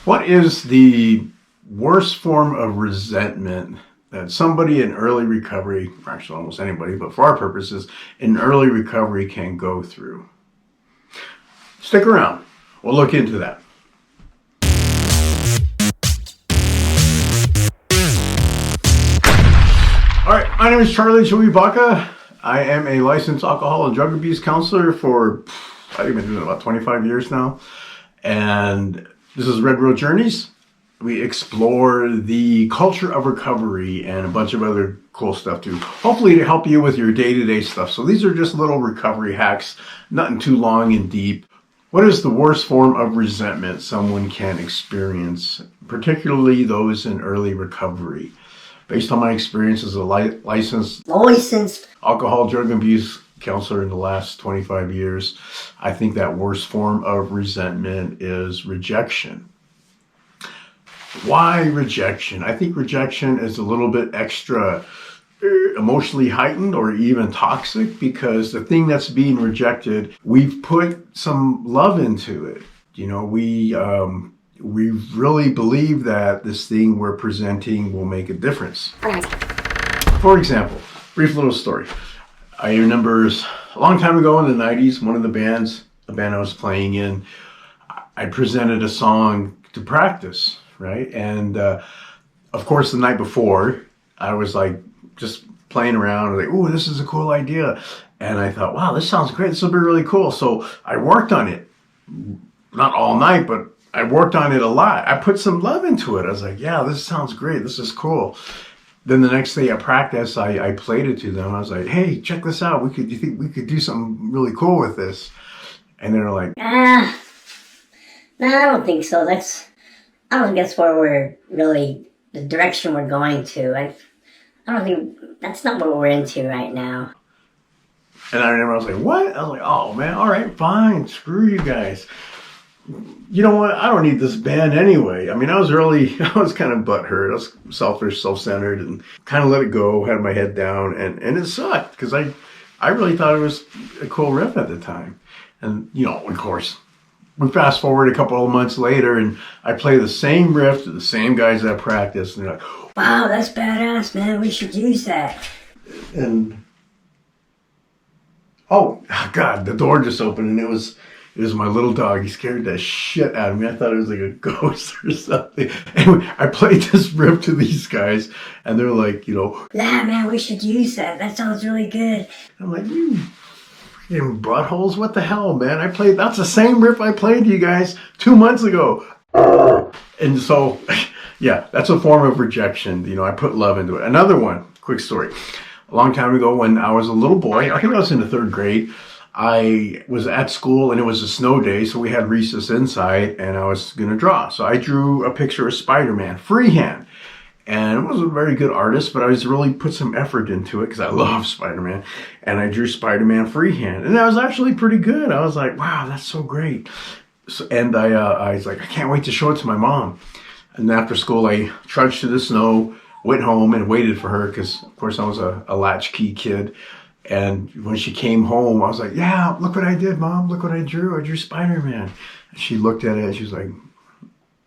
What is the worst form of resentment that somebody in early recovery, actually almost anybody, but for our purposes, in early recovery can go through? Stick around. We'll look into that. All right, my name is Charlie Chuibaka. I am a licensed alcohol and drug abuse counselor for, I've been doing it about 25 years now. And this is Red Road Journeys. We explore the culture of recovery and a bunch of other cool stuff too. Hopefully to help you with your day-to-day stuff. So these are just little recovery hacks, nothing too long and deep. What is the worst form of resentment someone can experience, particularly those in early recovery? Based on my experience as a licensed alcohol drug abuse counselor in the last 25 years, I think that worst form of resentment is rejection. Why rejection? I think rejection is a little bit extra emotionally heightened or even toxic because the thing that's being rejected, we've put some love into it. You know, we really believe that this thing we're presenting will make a difference. For example, brief little story. I remember a long time ago in the 90s, one of the bands, a band I was playing in, I presented a song to practice, right? And of course, the night before, I was like just playing around, like, "Ooh, this is a cool idea." And I thought, wow, this sounds great. This will be really cool. So I worked on it, not all night, but I worked on it a lot. I put some love into it. I was like, yeah, this sounds great. This is cool. Then the next day at practice, I played it to them. I was like, hey, check this out. Do you think we could do something really cool with this? And they're like, no, I don't think so. I don't think that's where we're really, the direction we're going to. I don't think, that's not what we're into right now. And I remember I was like, what? I was like, oh man, all right, fine. Screw you guys. You know what? I don't need this band anyway. I mean, I was kind of butthurt. I was selfish, self-centered, and kind of let it go, had my head down, and it sucked because I really thought it was a cool riff at the time. And, you know, of course, we fast forward a couple of months later, and I play the same riff to the same guys at practice, and they're like, wow, that's badass, man. We should use that. And, oh, God, the door just opened, and it was my little dog. He scared the shit out of me. I thought it was like a ghost or something. Anyway, I played this riff to these guys, and they're like, you know, yeah, man, we should use that. That sounds really good. I'm like, you freaking buttholes, what the hell, man? That's the same riff I played to you guys 2 months ago. And so, yeah, that's a form of rejection. You know, I put love into it. Another one, quick story. A long time ago when I was a little boy, I think I was in the 3rd grade, I was at school and it was a snow day, so we had recess inside and I was going to draw. So I drew a picture of Spider-Man freehand. And I wasn't a very good artist, but I was really put some effort into it because I love Spider-Man. And I drew Spider-Man freehand. And that was actually pretty good. I was like, wow, that's so great. So, and I was like, I can't wait to show it to my mom. And after school, I trudged through the snow, went home and waited for her because, of course, I was a latchkey kid. And when she came home, I was like, yeah, look what I did, Mom. Look what I drew. I drew Spider-Man. And she looked at it and she was like,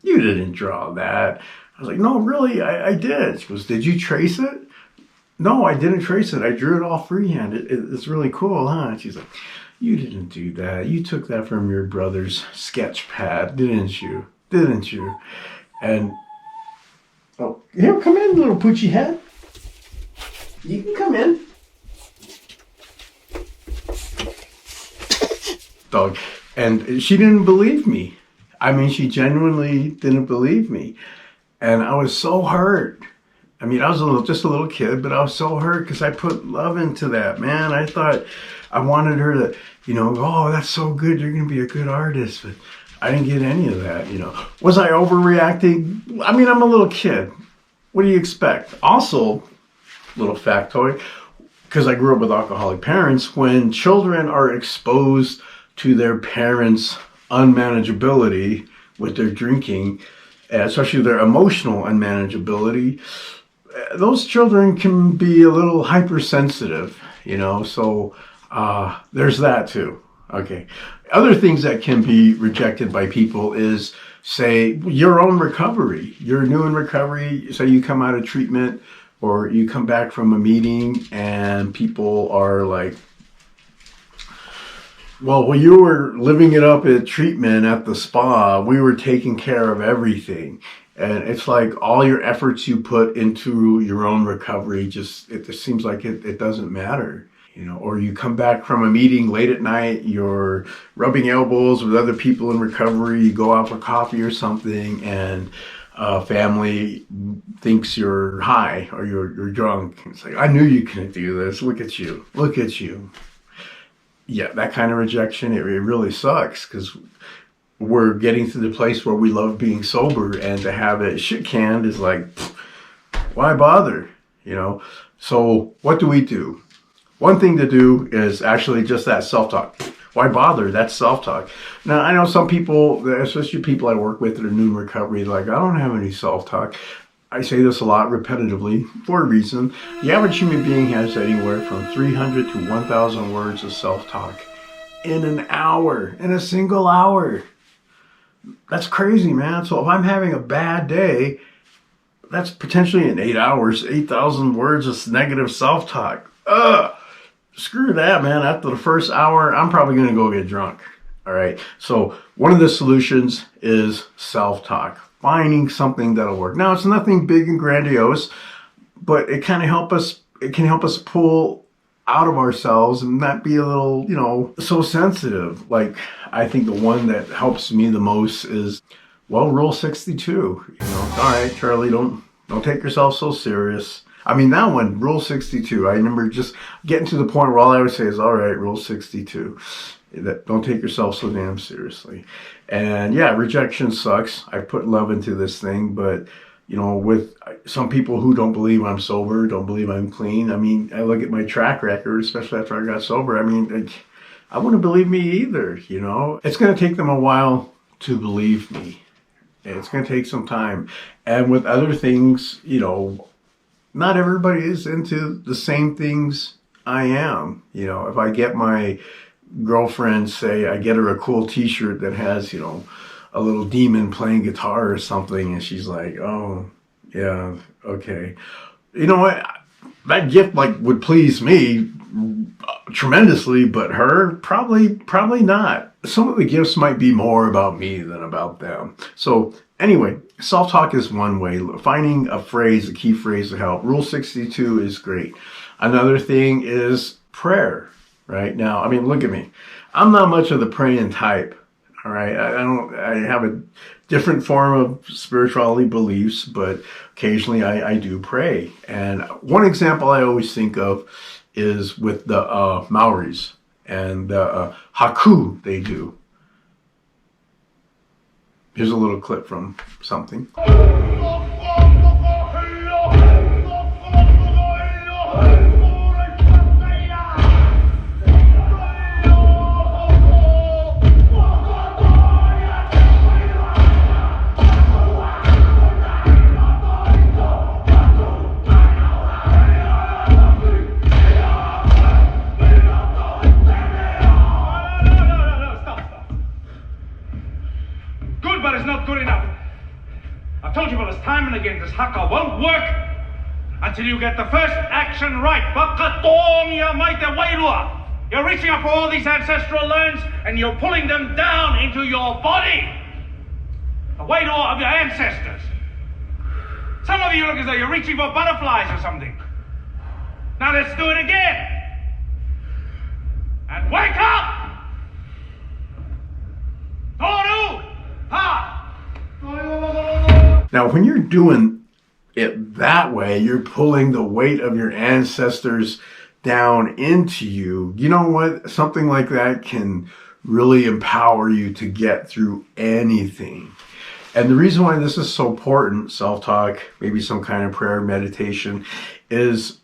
you didn't draw that. I was like, no, really, I did. She goes, did you trace it? No, I didn't trace it. I drew it all freehand. It's really cool, huh? And she's like, you didn't do that. You took that from your brother's sketch pad, didn't you? Didn't you? And, oh, here, come in, little poochie head. You can come in. Dog. And she didn't believe me. I mean, she genuinely didn't believe me. And I was so hurt. I mean, I was just a little kid, but I was so hurt because I put love into that, man. I thought I wanted her to, you know, oh, that's so good. You're going to be a good artist. But I didn't get any of that, you know. Was I overreacting? I mean, I'm a little kid. What do you expect? Also, little factoid, because I grew up with alcoholic parents, when children are exposed to their parents' unmanageability with their drinking, especially their emotional unmanageability, those children can be a little hypersensitive, you know, so there's that too. Okay. Other things that can be rejected by people is say your own recovery. You're new in recovery. Say you come out of treatment or you come back from a meeting and people are like, well, you were living it up at treatment at the spa. We were taking care of everything. And it's like all your efforts you put into your own recovery, it just seems like it doesn't matter. Or you come back from a meeting late at night, you're rubbing elbows with other people in recovery, you go out for coffee or something, and family thinks you're high or you're drunk. It's like, I knew you couldn't do this. Look at you. Look at you. Yeah, that kind of rejection, it really sucks because we're getting to the place where we love being sober, and to have it shit canned is like, why bother? So what do? One thing to do is actually just that self-talk. Why bother? That's self-talk. Now, I know some people, especially people I work with that are new in recovery, like, I don't have any self-talk. I say this a lot repetitively for a reason. The average human being has anywhere from 300 to 1,000 words of self-talk in an hour, in a single hour. That's crazy, man. So if I'm having a bad day, that's potentially in 8 hours, 8,000 words of negative self-talk. Screw that, man. After the first hour, I'm probably going to go get drunk. All right. So one of the solutions is self-talk, finding something that'll work. Now, it's nothing big and grandiose, but it can help us pull out of ourselves and not be a little, so sensitive. Like, I think the one that helps me the most is, Rule 62. All right, Charlie, don't take yourself so serious. I mean, that one, Rule 62, I remember just getting to the point where all I would say is, all right, Rule 62. Don't take yourself so damn seriously. And yeah, rejection sucks. I put love into this thing, but, with some people who don't believe I'm sober, don't believe I'm clean. I mean, I look at my track record, especially after I got sober. I mean, I wouldn't believe me either, It's going to take them a while to believe me. It's going to take some time. And with other things, not everybody is into the same things I am. If I get my girlfriend, say, I get her a cool t-shirt that has, a little demon playing guitar or something, and she's like, oh, yeah, okay. You know what? That gift would please me tremendously, but her, probably not. Some of the gifts might be more about me than about them. So anyway, self-talk is one way. Finding a key phrase to help. Rule 62 is great. Another thing is prayer, right? Now, I mean, look at me. I'm not much of the praying type, all right? I have a different form of spirituality beliefs, but occasionally I do pray. And one example I always think of is with the Maoris and the haku they do. Here's a little clip from something. This haka won't work until you get the first action right. You're reaching up for all these ancestral learns and you're pulling them down into your body. The wairua of your ancestors. Some of you look as though you're reaching for butterflies or something. Now let's do it again. And wake up! Toru! Ha! Now, when you're doing it that way, you're pulling the weight of your ancestors down into you. You know what? Something like that can really empower you to get through anything. And the reason why this is so important, self-talk, maybe some kind of prayer, meditation, is,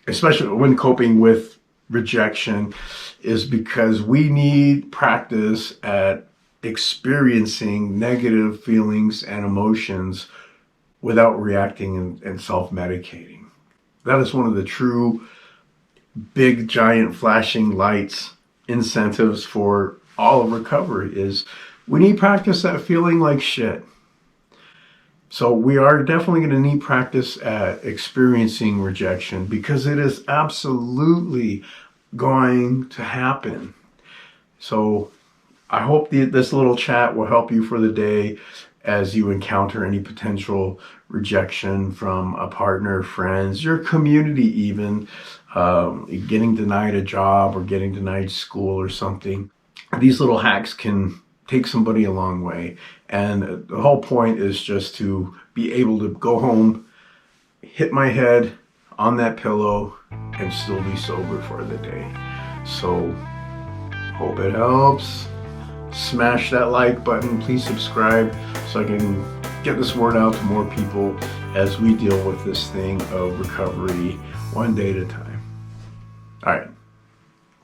especially when coping with rejection, is because we need practice at experiencing negative feelings and emotions without reacting and self-medicating. That is one of the true big, giant, flashing lights incentives for all of recovery, is we need practice at feeling like shit. So we are definitely going to need practice at experiencing rejection, because it is absolutely going to happen. So I hope this little chat will help you for the day as you encounter any potential rejection from a partner, friends, your community even, getting denied a job or getting denied school or something. These little hacks can take somebody a long way. And the whole point is just to be able to go home, hit my head on that pillow, and still be sober for the day. So, hope it helps. Smash that like button. Please subscribe so I can get this word out to more people as we deal with this thing of recovery one day at a time. All right.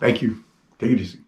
Thank you. Take it easy.